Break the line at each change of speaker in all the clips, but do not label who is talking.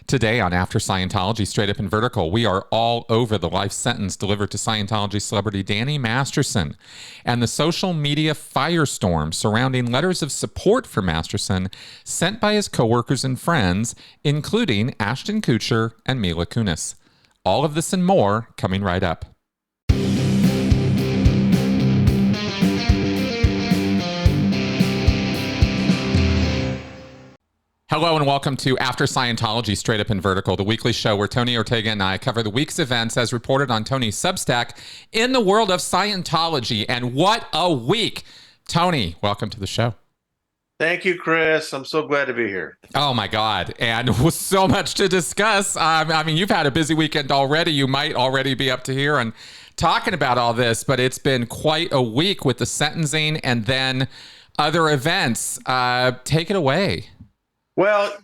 Today on After Scientology, Straight Up and Vertical, we are all over the life sentence delivered to Scientology celebrity Danny Masterson and the social media firestorm surrounding letters of support for Masterson sent by his coworkers and friends, including Ashton Kutcher and Mila Kunis. All of this and more coming right up. Hello and welcome to After Scientology, Straight Up and Vertical, the weekly show where Tony Ortega and I cover the week's events as reported on Tony's Substack in the world of Scientology. And what a week! Tony, welcome to the show.
Thank you, Chris. I'm so glad to be here.
Oh my God. And with so much to discuss. I mean, you've had a busy weekend already. You might already be up to here and talking about all this, but it's been quite a week with the sentencing and then other events. Take it away.
Well,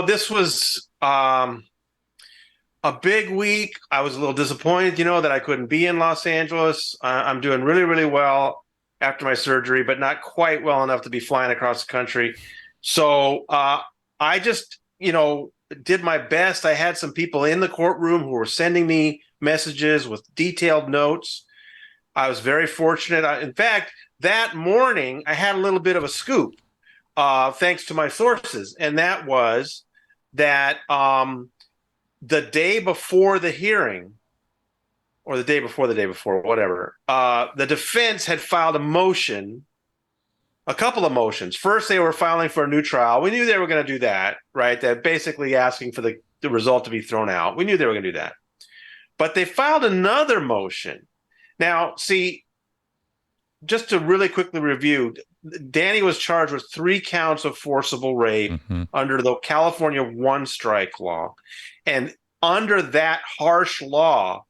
this was a big week. I was a little disappointed, that I couldn't be in Los Angeles. I'm doing really, really well after my surgery, but not quite well enough to be flying across the country. So I just, did my best. I had some people in the courtroom who were sending me messages with detailed notes. I was very fortunate. In fact, that morning, I had a little bit of a scoop. Thanks to my sources. And that was that the day before the hearing, or the day before, whatever, the defense had filed a couple of motions. First, they were filing for a new trial. We knew they were going to do that, right? They're basically asking for the result to be thrown out. We knew they were going to do that. But they filed another motion. Now, see, just to really quickly review, Danny was charged with 3 counts of forcible rape under the California one strike law. And under that harsh law,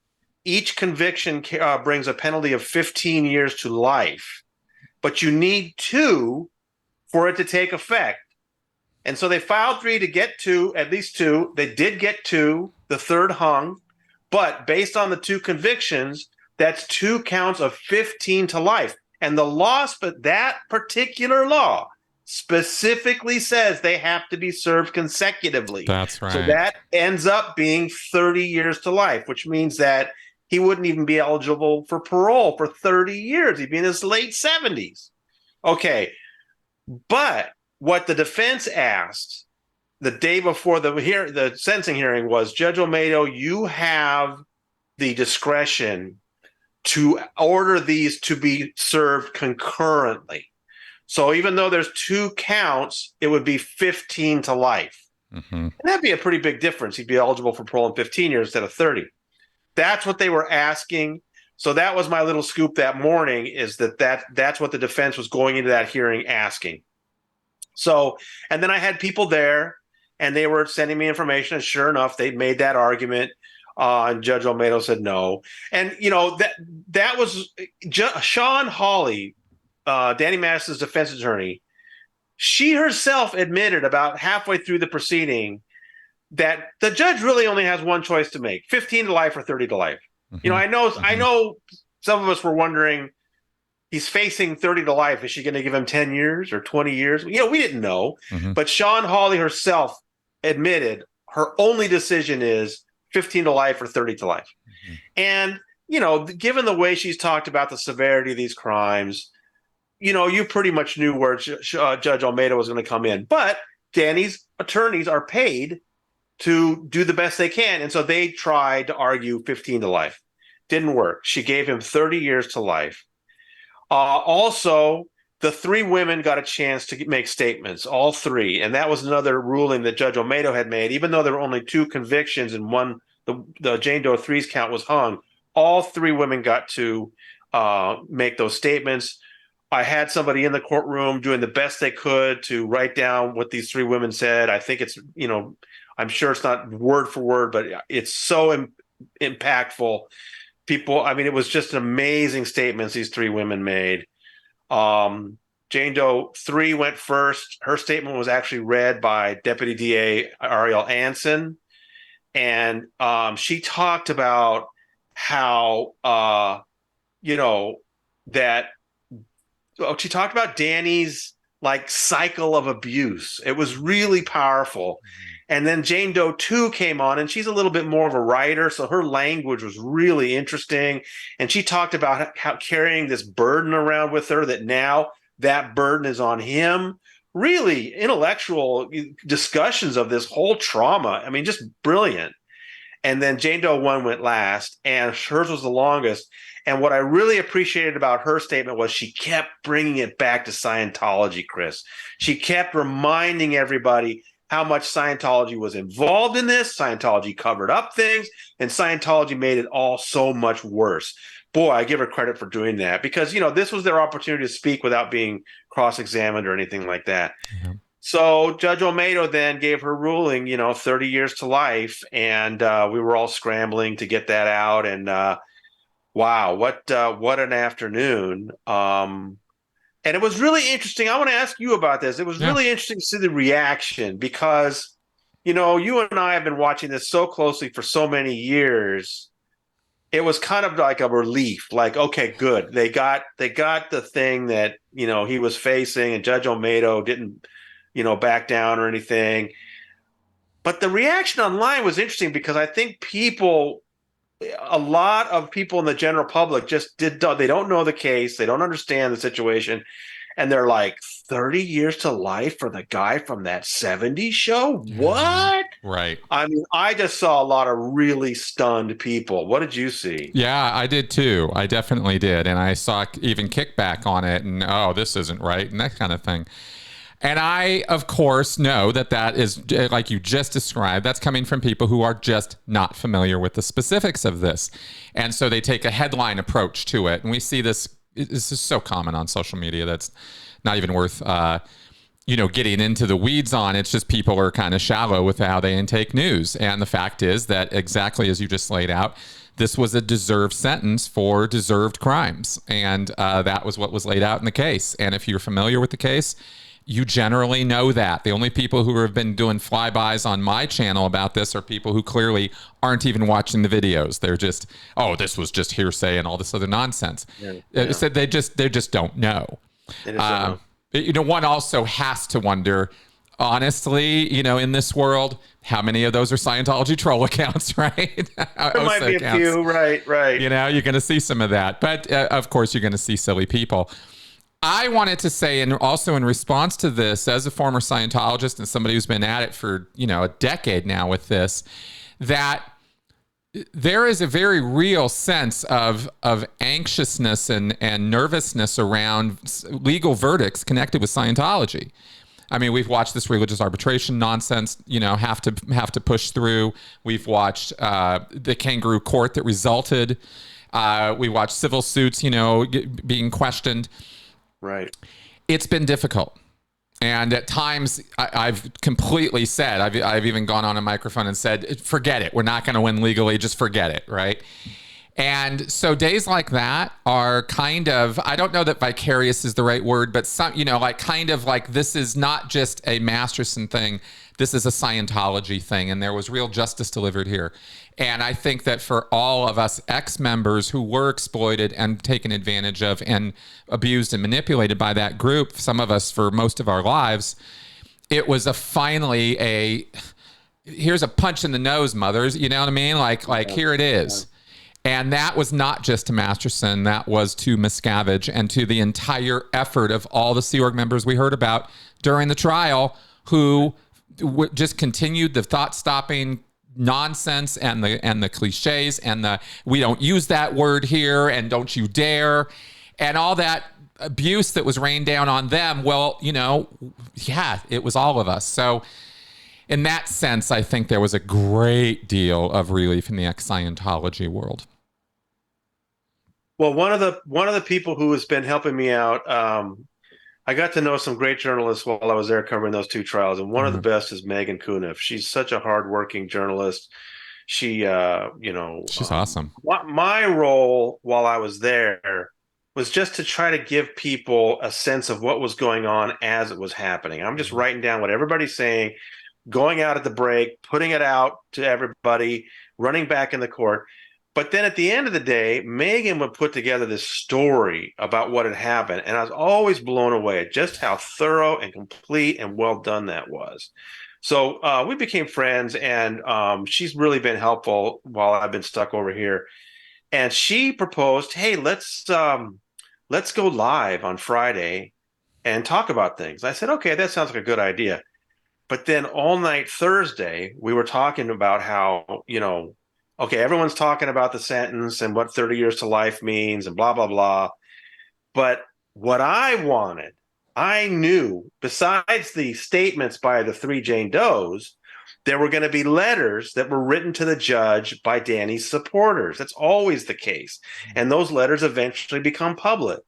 each conviction brings a penalty of 15 years to life. But you need 2 for it to take effect. And so they filed 3 to get 2, at least 2. They did get 2. The third hung. But based on the 2 convictions, that's 2 counts of 15 to life. And the law, that particular law specifically says they have to be served consecutively.
That's right.
So that ends up being 30 years to life, which means that he wouldn't even be eligible for parole for 30 years. He'd be in his late 70s. Okay. But what the defense asked the day before the sentencing hearing was, Judge Olmedo, you have the discretion to order these to be served concurrently. So even though there's 2 counts, it would be 15 to life. And that'd be a pretty big difference. He'd be eligible for parole in 15 years instead of 30. That's what they were asking. So that was my little scoop that morning, is that's what the defense was going into that hearing asking. So, and then I had people there and they were sending me information, and sure enough, they made that argument. And Judge Olmedo said no. And, that was Sean Hawley, Danny Masterson's defense attorney. She herself admitted about halfway through the proceeding that the judge really only has one choice to make: 15 to life or 30 to life. I know some of us were wondering, he's facing 30 to life. Is she going to give him 10 years or 20 years? We didn't know. But Sean Hawley herself admitted her only decision is 15 to life or 30 to life. And, given the way she's talked about the severity of these crimes, you pretty much knew where Judge Olmedo was going to come in. But Danny's attorneys are paid to do the best they can. And so they tried to argue 15 to life. Didn't work. She gave him 30 years to life. Also, the 3 women got a chance to make statements, all 3. And that was another ruling that Judge Olmedo had made. Even though there were only 2 convictions and one, the Jane Doe 3's count was hung, all 3 women got to make those statements. I had somebody in the courtroom doing the best they could to write down what these 3 women said. I think it's, I'm sure it's not word for word, but it's so impactful. It was just amazing statements these 3 women made. Jane Doe 3 went first. Her statement was actually read by Deputy DA Ariel Anson. And she talked about how, she talked about Danny's cycle of abuse. It was really powerful. And then Jane Doe 2 came on, and she's a little bit more of a writer, so her language was really interesting. And she talked about how carrying this burden around with her, that now that burden is on him. Really intellectual discussions of this whole trauma. I mean, just brilliant. And then Jane Doe 1 went last, and hers was the longest. And what I really appreciated about her statement was she kept bringing it back to Scientology, Chris. She kept reminding everybody how much Scientology was involved in this. Scientology covered up things, and Scientology made it all so much worse. Boy, I give her credit for doing that, because, this was their opportunity to speak without being cross-examined or anything like that. Yeah. So Judge Olmedo then gave her ruling, 30 years to life, and we were all scrambling to get that out. And wow, what an afternoon! And it was really interesting. I want to ask you about this. It was really interesting to see the reaction, because, you and I have been watching this so closely for so many years. It was kind of like a relief, like, okay, good. They got the thing that, he was facing, and Judge Olmedo didn't, back down or anything. But the reaction online was interesting, because I think a lot of people in the general public they don't know the case. They don't understand the situation. And they're like, 30 years to life for the guy from that 70s show? What?
Right.
I mean, I just saw a lot of really stunned people. What did you see?
Yeah, I did too. I definitely did. And I saw even kickback on it, and, oh, this isn't right, and that kind of thing. And I, of course, know that is, like you just described, that's coming from people who are just not familiar with the specifics of this. And so they take a headline approach to it. And we see this is so common on social media that's not even worth, getting into the weeds on. It's just people are kind of shallow with how they intake news. And the fact is that, exactly as you just laid out, this was a deserved sentence for deserved crimes. And that was what was laid out in the case. And if you're familiar with the case, you generally know that. The only people who have been doing flybys on my channel about this are people who clearly aren't even watching the videos. They're just, oh, this was just hearsay and all this other nonsense. Yeah. So they just don't know. One also has to wonder, honestly, in this world, how many of those are Scientology troll accounts, right?
There might be a few, right.
You're going to see some of that. But of course, you're going to see silly people. I wanted to say, and also in response to this, as a former Scientologist and somebody who's been at it for, a decade now with this, that there is a very real sense of anxiousness and nervousness around legal verdicts connected with Scientology. I mean, we've watched this religious arbitration nonsense, have to push through. We've watched the kangaroo court that resulted. We watched civil suits, being questioned.
Right.
It's been difficult. And at times I've completely said, I've even gone on a microphone and said, forget it. We're not going to win legally. Just forget it. Right. And so days like that are kind of, I don't know that vicarious is the right word, but some, kind of like, this is not just a Masterson thing. This is a Scientology thing. And there was real justice delivered here. And I think that for all of us ex-members who were exploited and taken advantage of and abused and manipulated by that group, some of us for most of our lives, it was here's a punch in the nose, mothers. You know what I mean? Like here it is. And that was not just to Masterson. That was to Miscavige and to the entire effort of all the Sea Org members we heard about during the trial, who just continued the thought-stopping nonsense and the cliches and the we don't use that word here and don't you dare and all that abuse that was rained down on them. Well, it was all of us. So in that sense, I think there was a great deal of relief in the ex-Scientology world.
Well, one of the people who has been helping me out, I got to know some great journalists while I was there covering those two trials, and one of the best is Megan Kuniff. She's such a hardworking journalist. She,
she's awesome.
My role while I was there was just to try to give people a sense of what was going on as it was happening. I'm just writing down what everybody's saying, going out at the break, putting it out to everybody, running back in the court. But then at the end of the day, Megan would put together this story about what had happened. And I was always blown away at just how thorough and complete and well done that was. So we became friends, and she's really been helpful while I've been stuck over here. And she proposed, "Hey, let's go live on Friday and talk about things." I said, "Okay, that sounds like a good idea." But then all night Thursday, we were talking about how, okay, everyone's talking about the sentence and what 30 years to life means and blah, blah, blah. But what I knew, besides the statements by the three Jane Does, there were going to be letters that were written to the judge by Danny's supporters. That's always the case. And those letters eventually become public.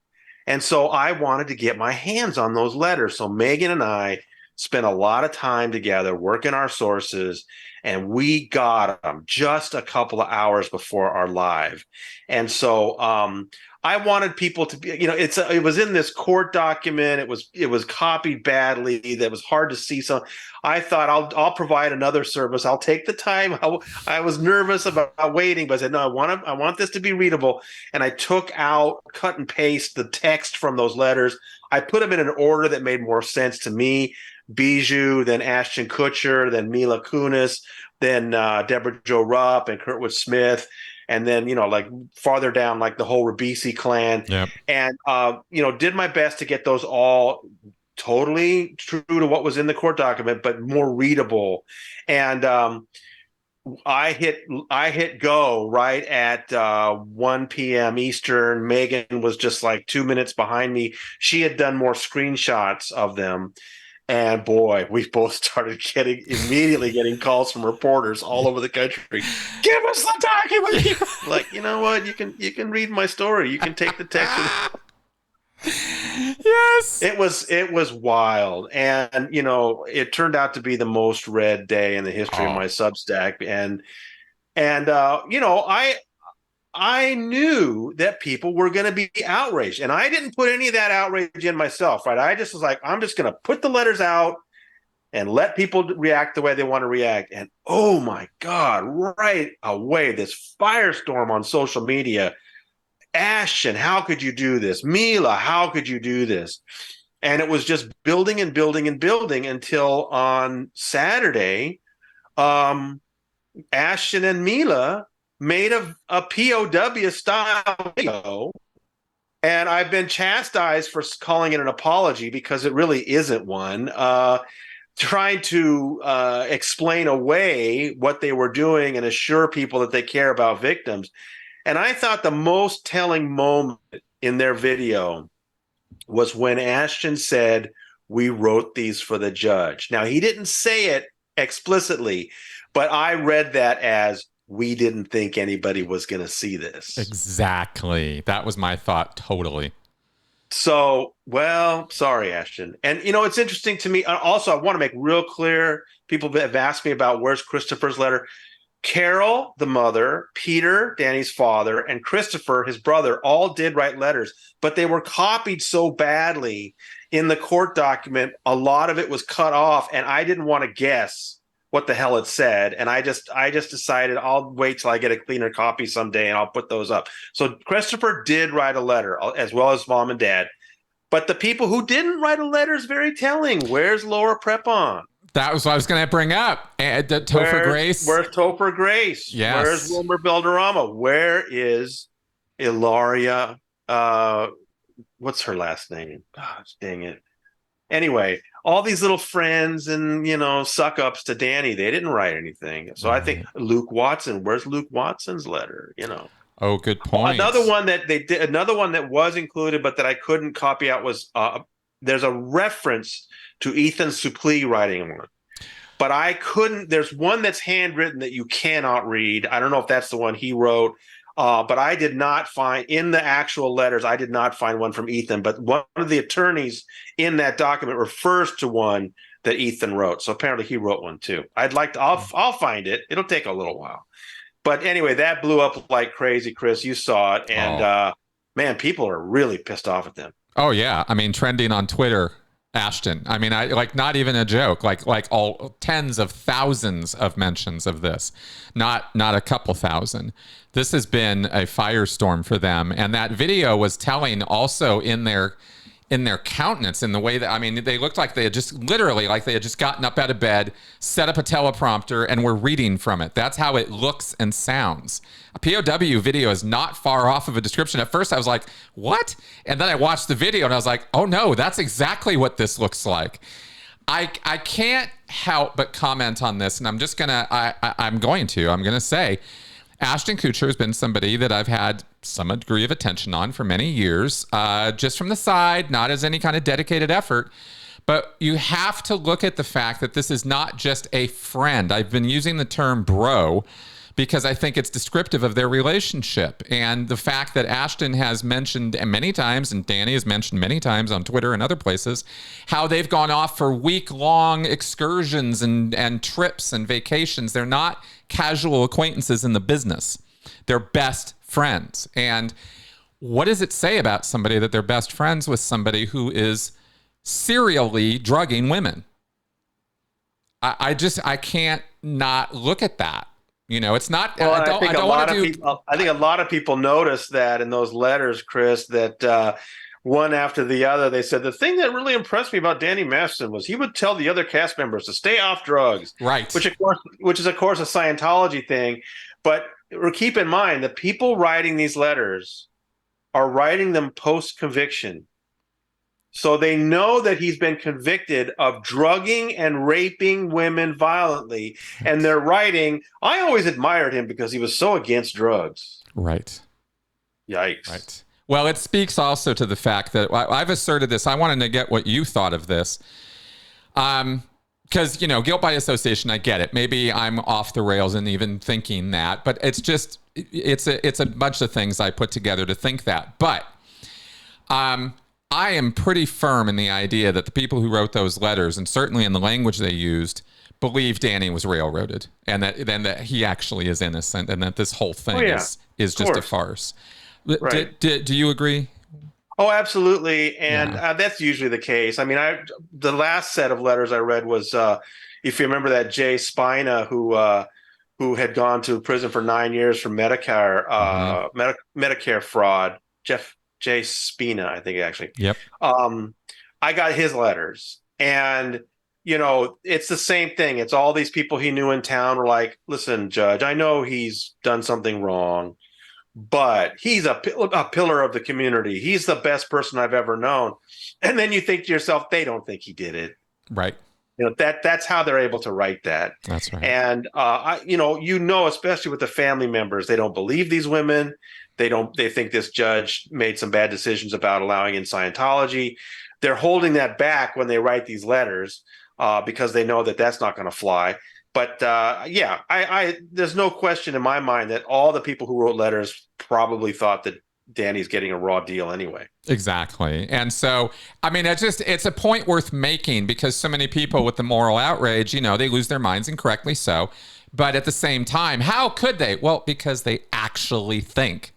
And so I wanted to get my hands on those letters. So Megan and I spent a lot of time together working our sources, and we got them just a couple of hours before our live. And so I wanted people to be, it was in this court document. It was copied badly. That was hard to see. So I thought I'll provide another service. I'll take the time. I was nervous about waiting, but I said, no, I want this to be readable. And I took out, cut and paste the text from those letters. I put them in an order that made more sense to me. Bijou, then Ashton Kutcher, then Mila Kunis, then Deborah Jo Rupp and Kurtwood Smith, and then like farther down, like the whole Ribisi clan.
Yep.
And did my best to get those all totally true to what was in the court document, but more readable. And I hit go right at 1 p.m. Eastern. Megan was just like 2 minutes behind me. She had done more screenshots of them. And boy, we both started immediately getting calls from reporters all over the country. Give us the document. Like, you know what? You can read my story. You can take the text.
Yes.
It was wild. And it turned out to be the most read day in the history of my Substack. And I knew that people were going to be outraged, and I didn't put any of that outrage in myself, right? I just was like, I'm just going to put the letters out and let people react the way they want to react. And oh my God, right away, this firestorm on social media. Ashton, how could you do this? Mila, how could you do this? And it was just building and building and building until on Saturday, Ashton and Mila made a POW style video, and I've been chastised for calling it an apology because it really isn't one. Trying to explain away what they were doing and assure people that they care about victims. And I thought the most telling moment in their video was when Ashton said, "We wrote these for the judge." Now, he didn't say it explicitly, but I read that as, we didn't think anybody was going to see this.
Exactly. That was my thought. Totally.
So, well, sorry, Ashton. And, it's interesting to me. Also, I want to make real clear, people have asked me about where's Christopher's letter. Carol, the mother, Peter, Danny's father, and Christopher, his brother, all did write letters, but they were copied so badly in the court document. A lot of it was cut off, and I didn't want to guess what the hell it said. And I just decided I'll wait till I get a cleaner copy someday and I'll put those up. So Christopher did write a letter, as well as mom and dad. But the people who didn't write a letter is very telling. Where's Laura Prepon?
That was what I was going to bring up. Topher Grace.
Where's Topher Grace?
Yes.
Where's Wilmer Belderrama? Where is Ilaria? What's her last name? Gosh, dang it. Anyway, all these little friends and, suck ups to Danny, they didn't write anything. So I think Luke Watson, where's Luke Watson's letter?
Oh, good point.
Another one that was included, but that I couldn't copy out was there's a reference to Ethan Suplee writing one. But I couldn't, there's one that's handwritten that you cannot read. I don't know if that's the one he wrote. But I did not find in the actual letters, I did not find one from Ethan, but one of the attorneys in that document refers to one that Ethan wrote. So apparently he wrote one too. I'll find it. It'll take a little while. But anyway, that blew up like crazy, Chris. You saw it. And man, people are really pissed off at them.
Oh yeah. I mean, trending on Twitter, Ashton. I mean, not even a joke, like all tens of thousands of mentions of this, not a couple thousand. This has been a firestorm for them. And that video was telling also in their in their countenance, in the way that, I mean, they looked like they had just literally like they had just gotten up out of bed, set up a teleprompter, and were reading from it. That's how it looks and sounds. A POW video is not far off of a description. At first I was like, what? And then I watched the video and I was like, oh no, that's exactly what this looks like. I can't help but comment on this, and I'm just gonna I'm going to say Ashton Kutcher has been somebody that I've had some degree of attention on for many years, just from the side, not as any kind of dedicated effort. But you have to look at the fact that this is not just a friend. I've been using the term bro because I think it's descriptive of their relationship. And the fact that Ashton has mentioned many times, and Danny has mentioned many times on Twitter and other places, how they've gone off for week-long excursions and trips and vacations. They're not casual acquaintances in the business. They're best friends. And what does it say about somebody that they're best friends with somebody who is serially drugging women? I can't not look at that. You know, it's not.
Well, I think a lot of people noticed that in those letters, Chris, that one after the other, they said the thing that really impressed me about Danny Masterson was he would tell the other cast members to stay off drugs,
right?
Which is of course a Scientology thing. But keep in mind, the people writing these letters are writing them post conviction. So they know that he's been convicted of drugging and raping women violently. And they're writing, I always admired him because he was so against drugs.
Right.
Yikes.
Right. Well, it speaks also to the fact that I've asserted this. I wanted to get what you thought of this. Because, you know, guilt by association, I get it. Maybe I'm off the rails in even thinking that. But it's just, it's a bunch of things I put together to think that. But I am pretty firm in the idea that the people who wrote those letters, and certainly in the language they used, believe Danny was railroaded, and that he actually is innocent, and that this whole thing is just a farce.
Right.
Do you agree?
Oh, absolutely, and that's usually the case. I mean, the last set of letters I read was, if you remember that Jay Spina, who had gone to prison for 9 years for Medicare Medicare fraud. Jay Spina, I think actually.
Yep.
I got his letters, and you know, it's the same thing. It's all these people he knew in town were like, "Listen, Judge, I know he's done something wrong, but he's a pillar of the community. He's the best person I've ever known." And then you think to yourself, they don't think he did it,
right?
You know, that's how they're able to write that.
That's right.
And especially with the family members, they don't believe these women. They think this judge made some bad decisions about allowing in Scientology. They're holding that back when they write these letters because they know that that's not going to fly. But there's no question in my mind that all the people who wrote letters probably thought that Danny's getting a raw deal anyway.
Exactly. And so, I mean, it's a point worth making because so many people with the moral outrage, you know, they lose their minds, and correctly so. But at the same time, how could they? Well, because they actually think.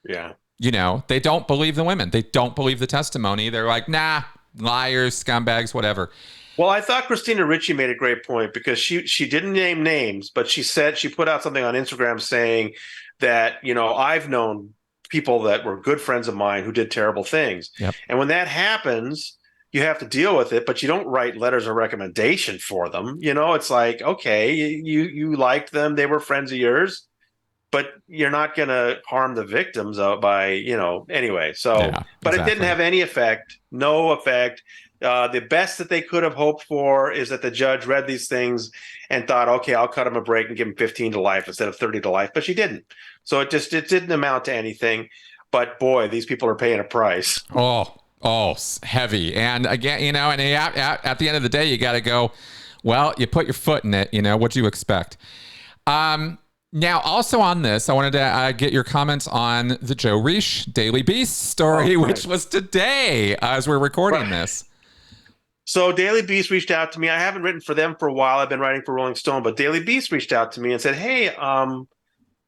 Yeah.
You know, they don't believe the women. They don't believe the testimony. They're like, nah, liars, scumbags, whatever.
Well, I thought Christina Ritchie made a great point because she didn't name names, but she put out something on Instagram saying that, you know, I've known people that were good friends of mine who did terrible things.
Yep.
And when that happens, you have to deal with it, but you don't write letters of recommendation for them. You know, it's like, okay, you liked them. They were friends of yours. But you're not going to harm the victims by, you know, anyway. So, but It didn't have any effect, no effect. The best that they could have hoped for is that the judge read these things and thought, okay, I'll cut him a break and give him 15 to life instead of 30 to life. But she didn't. So it didn't amount to anything. But boy, these people are paying a price.
Oh, heavy. And again, you know, and at the end of the day, you got to go, well, you put your foot in it. You know, what do you expect? Now, also on this, I wanted to get your comments on the Joe Reish Daily Beast story, which was today as we're recording this.
So Daily Beast reached out to me. I haven't written for them for a while. I've been writing for Rolling Stone, but Daily Beast reached out to me and said, hey,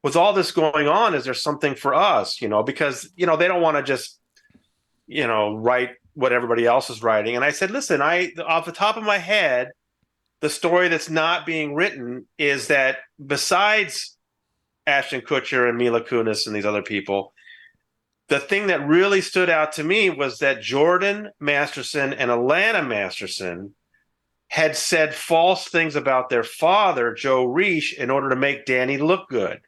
with all this going on, is there something for us? You know, because, you know, they don't want to just, you know, write what everybody else is writing. And I said, listen, off the top of my head, the story that's not being written is that besides Ashton Kutcher and Mila Kunis and these other people, the thing that really stood out to me was that Jordan Masterson and Alana Masterson had said false things about their father, Joe Reich, in order to make Danny look good.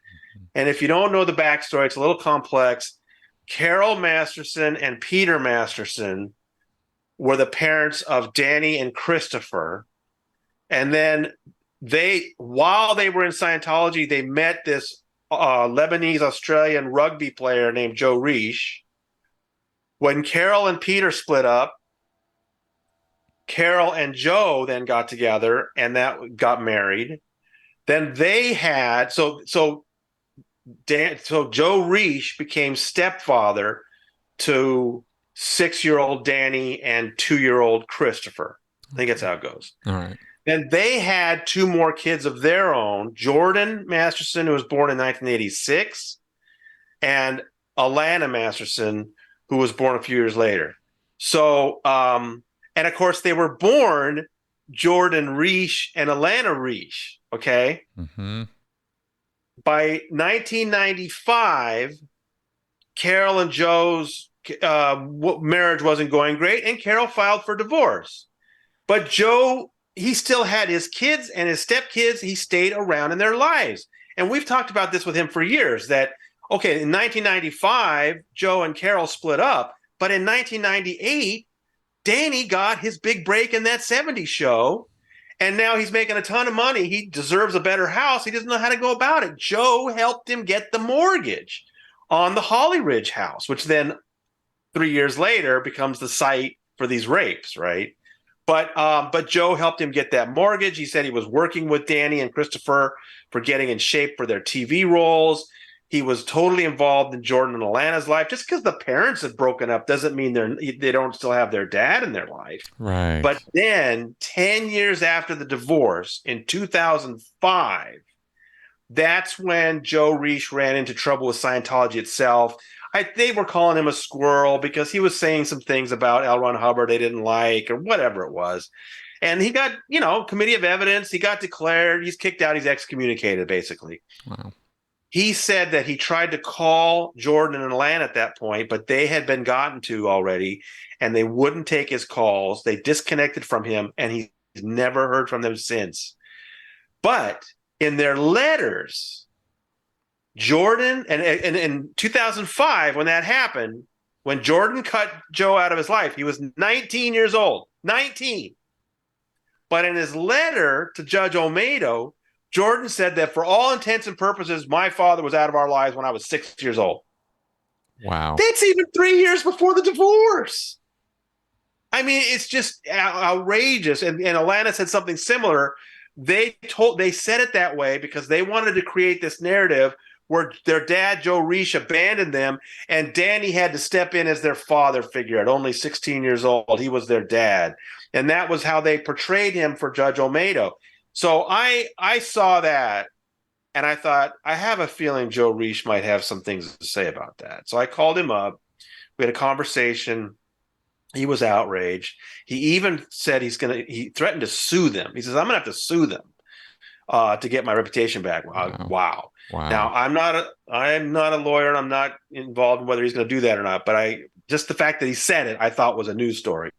And if you don't know the backstory, it's a little complex. Carol Masterson and Peter Masterson were the parents of Danny and Christopher. And then while they were in Scientology, they met this Lebanese Australian rugby player named Joe Reich. When Carol and Peter split up, Carol and Joe then got together and that got married. Then they had so Joe Reich became stepfather to 6-year-old Danny and 2-year-old Christopher. I think that's how it goes.
All right.
Then they had 2 more kids of their own, Jordan Masterson, who was born in 1986, and Alana Masterson, who was born a few years later. So, and of course, they were born Jordan Reich and Alana Reich, okay?
Mm-hmm.
By 1995, Carol and Joe's marriage wasn't going great, and Carol filed for divorce. But Joe, he still had his kids and his stepkids. He stayed around in their lives. And we've talked about this with him for years, that, okay, in 1995, Joe and Carol split up. But in 1998, Danny got his big break in that 70s show. And now he's making a ton of money. He deserves a better house. He doesn't know how to go about it. Joe helped him get the mortgage on the Holly Ridge house, which then 3 years later becomes the site for these rapes, right? But Joe helped him get that mortgage. He said he was working with Danny and Christopher for getting in shape for their TV roles. He was totally involved in Jordan and Alana's life. Just because the parents have broken up doesn't mean they don't still have their dad in their life.
Right.
But then 10 years after the divorce, in 2005, that's when Joe Reich ran into trouble with Scientology itself. They were calling him a squirrel because he was saying some things about L. Ron Hubbard they didn't like, or whatever it was. And he got, committee of evidence. He got declared. He's kicked out. He's excommunicated, basically.
Wow.
He said that he tried to call Jordan and Alana at that point, but they had been gotten to already, and they wouldn't take his calls. They disconnected from him, and he's never heard from them since. But in their letters, Jordan, and in 2005, when that happened, when Jordan cut Joe out of his life, he was 19 years old. 19. But in his letter to Judge Olmedo, Jordan said that for all intents and purposes, my father was out of our lives when I was 6 years old.
Wow.
That's even 3 years before the divorce. I mean, it's just outrageous. And Alana said something similar. They said it that way because they wanted to create this narrative where their dad, Joe Reich, abandoned them, and Danny had to step in as their father figure at only 16 years old. He was their dad. And that was how they portrayed him for Judge Olmedo. So I saw that, and I thought, I have a feeling Joe Reich might have some things to say about that. So I called him up. We had a conversation. He was outraged. He even said he threatened to sue them. He says, I'm going to have to sue them to get my reputation back. Wow. Now, I'm not a lawyer, and I'm not involved in whether he's going to do that or not, but just the fact that he said it, I thought was a news story.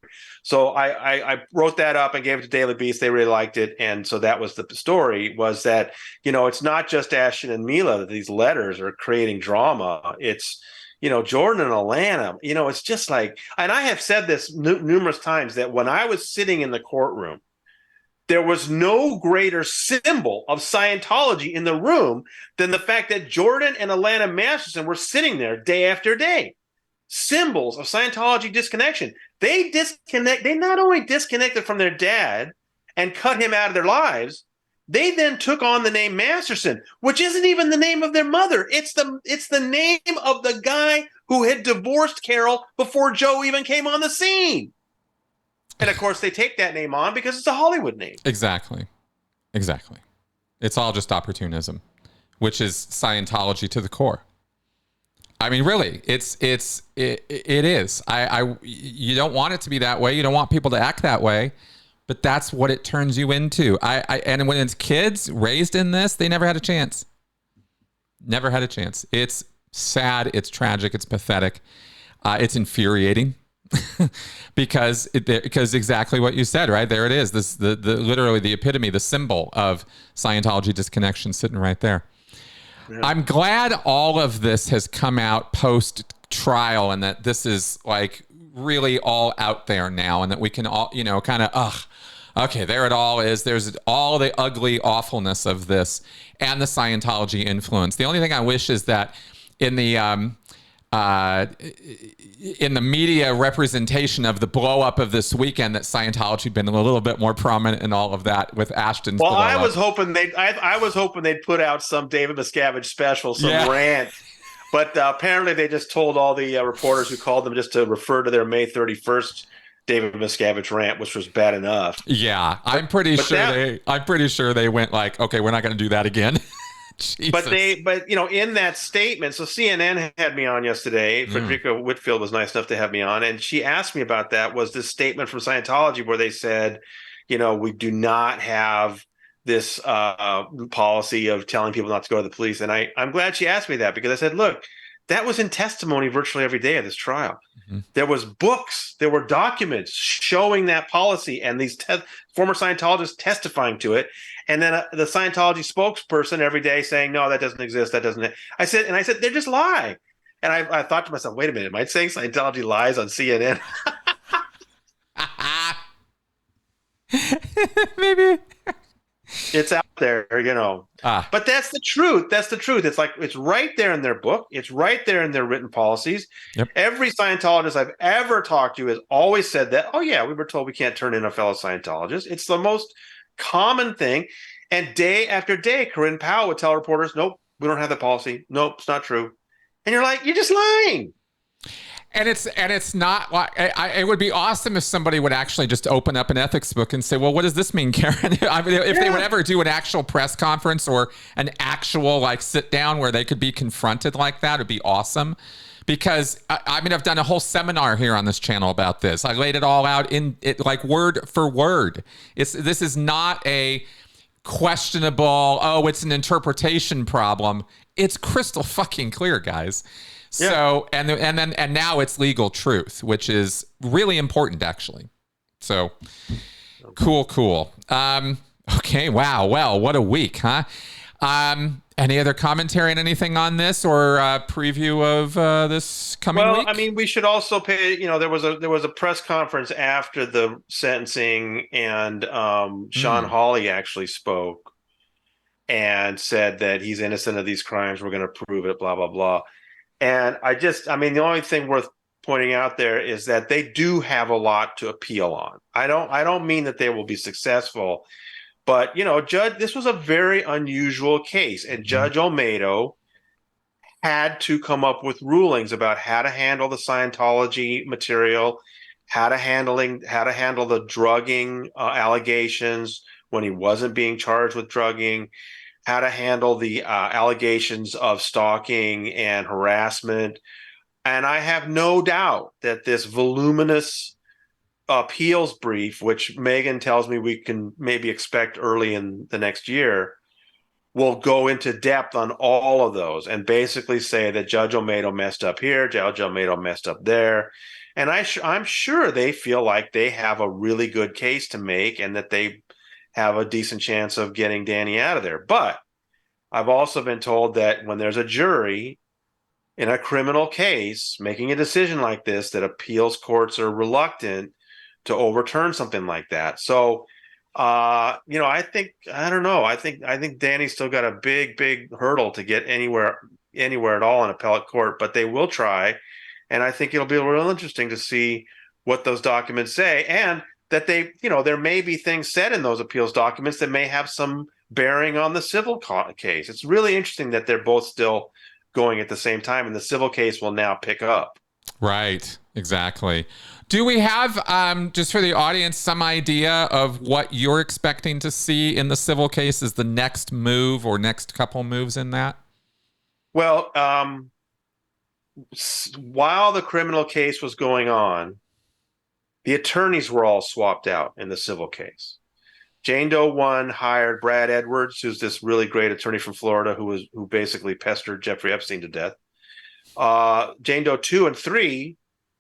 So I wrote that up and gave it to Daily Beast. They really liked it. And so that was the story, was that, it's not just Ashton and Mila that these letters are creating drama. It's, Jordan and Alana, it's just like, and I have said this numerous times, that when I was sitting in the courtroom, there was no greater symbol of Scientology in the room than the fact that Jordan and Alana Masterson were sitting there day after day. Symbols of Scientology disconnection. They not only disconnected from their dad and cut him out of their lives, they then took on the name Masterson, which isn't even the name of their mother. It's the name of the guy who had divorced Carol before Joe even came on the scene. And of course, they take that name on because it's a Hollywood name. Exactly.
It's all just opportunism, which is Scientology to the core. I mean, really, it is. You don't want it to be that way. You don't want people to act that way, but that's what it turns you into. And when it's kids raised in this, they never had a chance. Never had a chance. It's sad, it's tragic, it's pathetic, it's infuriating. because exactly what you said, right there it is, this the literally the epitome, the symbol of Scientology disconnection sitting right there. Yeah. I'm glad all of this has come out post trial, and that this is like really all out there now, and that we can all, you know, kind of okay, there it all is. There's all the ugly awfulness of this and the Scientology influence. The only thing I wish is that in the media representation of the blow up of this weekend, that Scientology had been a little bit more prominent in all of that with Ashton's.
Well, I was hoping they'd put out some David Miscavige special, some rant, but apparently they just told all the reporters who called them just to refer to their May 31st David Miscavige rant, which was bad enough.
Yeah, I'm pretty sure they went like, okay, we're not going to do that again.
But you know, in that statement, so CNN had me on yesterday. Frederica Whitfield was nice enough to have me on, and she asked me about that. Was this statement from Scientology where they said, you know, we do not have this policy of telling people not to go to the police? And I'm glad she asked me that, because I said, look, that was in testimony virtually every day of this trial. Mm-hmm. There was books, there were documents showing that policy, and these former Scientologists testifying to it. And then the Scientology spokesperson every day saying, no, that doesn't exist. That doesn't. I said, they just lie. And I thought to myself, wait a minute, am I saying Scientology lies on CNN?
Maybe.
It's out there, you know. But that's the truth. That's the truth. It's like, it's right there in their book. It's right there in their written policies. Yep. Every Scientologist I've ever talked to has always said that, oh yeah, we were told we can't turn in a fellow Scientologist. It's the most common thing. And day after day, Corinne Powell would tell reporters, nope, we don't have the policy. Nope, it's not true. And you're like, you're just lying.
And it's not like, it would be awesome if somebody would actually just open up an ethics book and say, well, what does this mean, Karen? I mean, if they would ever do an actual press conference or an actual like sit down where they could be confronted like that, it'd be awesome. Because I mean, I've done a whole seminar here on this channel about this. I laid it all out in it, like word for word. This is not a questionable, oh, it's an interpretation problem. It's crystal fucking clear, guys. So, and now it's legal truth, which is really important, actually. So cool. Okay. Wow. Well, what a week, huh? Any other commentary on anything on this, or preview of this coming week?
Well, I mean, we should also pay, you know, there was a press conference after the sentencing, and Sean Hawley actually spoke and said that he's innocent of these crimes. We're going to prove it, blah, blah, blah. And I mean, the only thing worth pointing out there is that they do have a lot to appeal on. I don't mean that they will be successful, but, you know, this was a very unusual case, and Judge Olmedo had to come up with rulings about how to handle the Scientology material, how to handle the drugging allegations when he wasn't being charged with drugging, how to handle the allegations of stalking and harassment. And I have no doubt that this voluminous appeals brief, which Megan tells me we can maybe expect early in the next year, will go into depth on all of those and basically say that Judge Olmedo messed up here, Judge Olmedo messed up there. And I'm sure they feel like they have a really good case to make and that they have a decent chance of getting Danny out of there. But I've also been told that when there's a jury in a criminal case making a decision like this, that appeals courts are reluctant to overturn something like that. So, you know, I don't know. I think Danny's still got a big hurdle to get anywhere at all in appellate court, but they will try. And I think it'll be real interesting to see what those documents say, and that they, you know, there may be things said in those appeals documents that may have some bearing on the civil case. It's really interesting that they're both still going at the same time, and the civil case will now pick up.
Right. Exactly. Do we have, just for the audience, some idea of what you're expecting to see in the civil case as the next move or next couple moves in that?
Well, while the criminal case was going on, the attorneys were all swapped out in the civil case. Jane Doe 1 hired Brad Edwards, who's this really great attorney from Florida who basically pestered Jeffrey Epstein to death. Jane Doe 2 and 3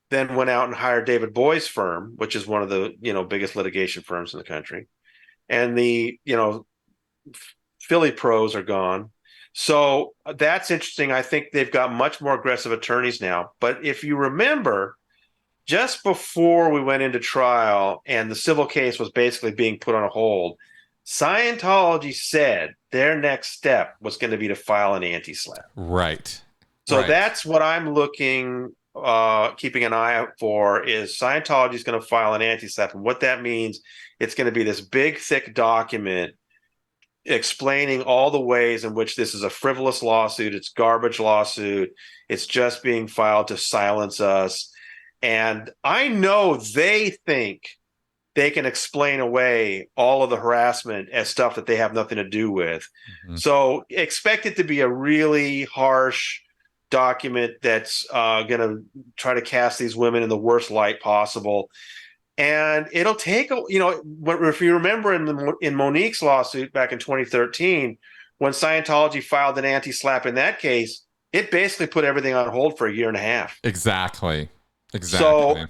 then went out and hired David Boy's firm, which is one of the biggest litigation firms in the country. And the Philly pros are gone. So that's interesting. I think they've got much more aggressive attorneys now. But if you remember, just before we went into trial and the civil case was basically being put on a hold, Scientology said their next step was going to be to file an anti-SLAPP.
Right.
So that's what I'm looking, keeping an eye out for, is Scientology is going to file an anti-SLAPP. And what that means, it's going to be this big, thick document explaining all the ways in which this is a frivolous lawsuit. It's garbage lawsuit. It's just being filed to silence us. And I know they think they can explain away all of the harassment as stuff that they have nothing to do with. Mm-hmm. So expect it to be a really harsh document that's going to try to cast these women in the worst light possible. And it'll take, if you remember in Monique's lawsuit back in 2013, when Scientology filed an anti-SLAPP in that case, it basically put everything on hold for a year and a half.
Exactly.
So,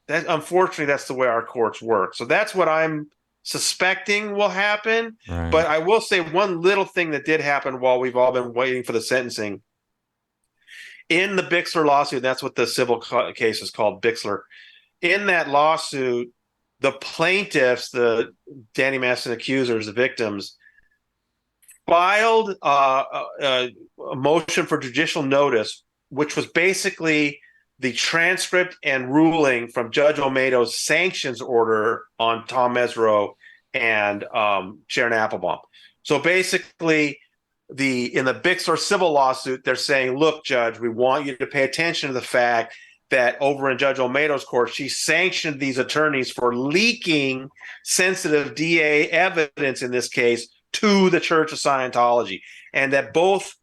that's unfortunately, that's the way our courts work. So that's what I'm suspecting will happen. Right. But I will say one little thing that did happen while we've all been waiting for the sentencing. In the Bixler lawsuit, that's what the civil case is called, Bixler. In that lawsuit, the plaintiffs, the Danny Masterson accusers, the victims, filed a motion for judicial notice, which was basically the transcript and ruling from Judge Olmedo's sanctions order on Tom Mesereau and Sharon Applebaum. So basically, in the Bixler civil lawsuit, they're saying, look, Judge, we want you to pay attention to the fact that over in Judge Olmedo's court, she sanctioned these attorneys for leaking sensitive DA evidence in this case to the Church of Scientology, and that both,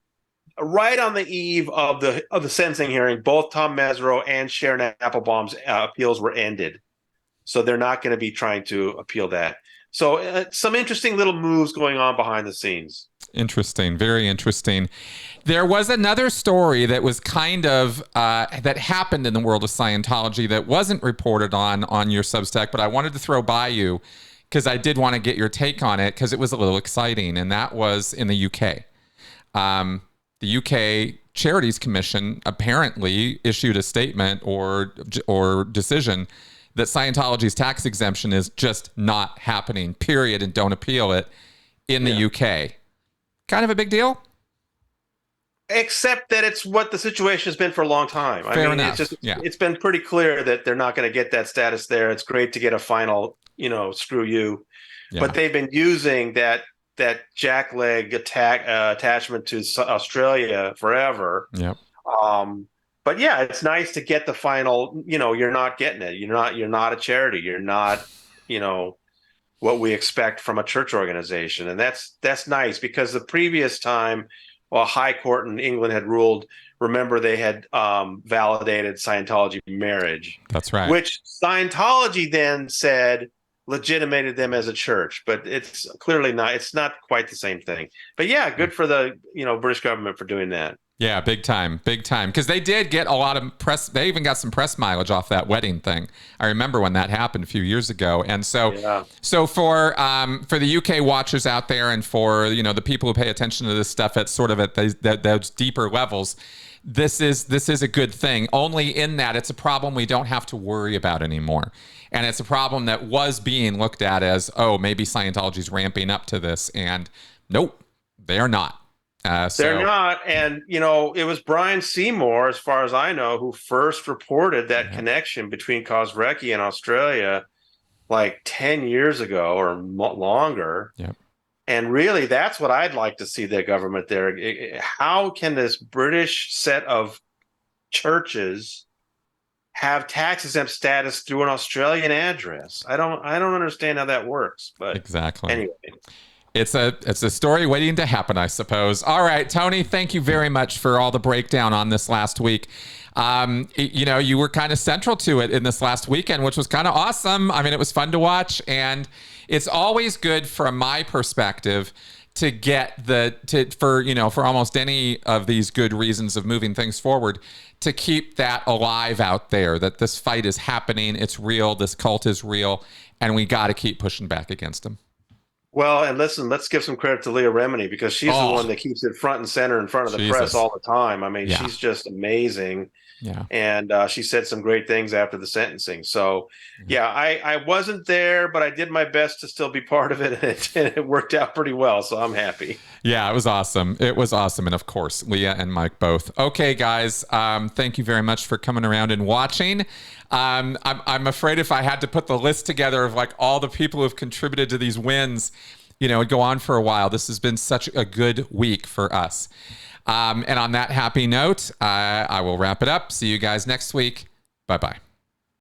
right on the eve of the sentencing hearing, both Tom Mesereau and Sharon Applebaum's appeals were ended. So they're not going to be trying to appeal that. So some interesting little moves going on behind the scenes.
Interesting. Very interesting. There was another story that was kind of that happened in the world of Scientology that wasn't reported on your Substack, but I wanted to throw by you because I did want to get your take on it because it was a little exciting, and that was in the UK. The UK Charities Commission apparently issued a statement or decision that Scientology's tax exemption is just not happening, period, and don't appeal it in the UK. Kind of a big deal?
Except that it's what the situation has been for a long time.
Fair enough.
It's been pretty clear that they're not going to get that status there. It's great to get a final, screw you. Yeah. But they've been using that jackleg attachment to Australia forever.
Yep.
But yeah, it's nice to get the final, you're not getting it. You're not a charity. You're not, what we expect from a church organization. And that's nice, because the previous time, a high court in England had ruled, remember, they had validated Scientology marriage.
That's right.
Which Scientology then said legitimated them as a church, but it's clearly not. It's not quite the same thing. But yeah, good for the British government for doing that. Yeah,
big time, because they did get a lot of press. They even got some press mileage off that wedding thing. I remember when that happened a few years ago. And so, so for the UK watchers out there, and for the people who pay attention to this stuff at sort of at those deeper levels, this is a good thing. Only in that it's a problem we don't have to worry about anymore. And it's a problem that was being looked at as, oh, maybe Scientology's ramping up to this. And nope, they are not.
They're not. And, it was Brian Seymour, as far as I know, who first reported that connection between Cosrecki and Australia like 10 years ago or longer.
Yep.
And really, that's what I'd like to see the government there. How can this British set of churches have tax exempt status through an Australian address? I don't understand how that works. But
exactly.
Anyway.
It's a story waiting to happen, I suppose. All right, Tony, thank you very much for all the breakdown on this last week. You were kind of central to it in this last weekend, which was kind of awesome. I mean, it was fun to watch, and it's always good from my perspective to get for almost any of these good reasons of moving things forward, to keep that alive out there, that this fight is happening, it's real, this cult is real, and we got to keep pushing back against them.
Well, and listen, let's give some credit to Leah Remini, because she's the one that keeps it front and center in front of the press all the time. I mean, she's just amazing.
Yeah.
And she said some great things after the sentencing. So, I wasn't there, but I did my best to still be part of it, and it worked out pretty well. So I'm happy.
Yeah, it was awesome. It was awesome. And of course, Leah and Mike both. Okay, guys, thank you very much for coming around and watching. I'm afraid if I had to put the list together of like all the people who have contributed to these wins, it'd go on for a while. This has been such a good week for us. And on that happy note, I will wrap it up. See you guys next week. Bye-bye.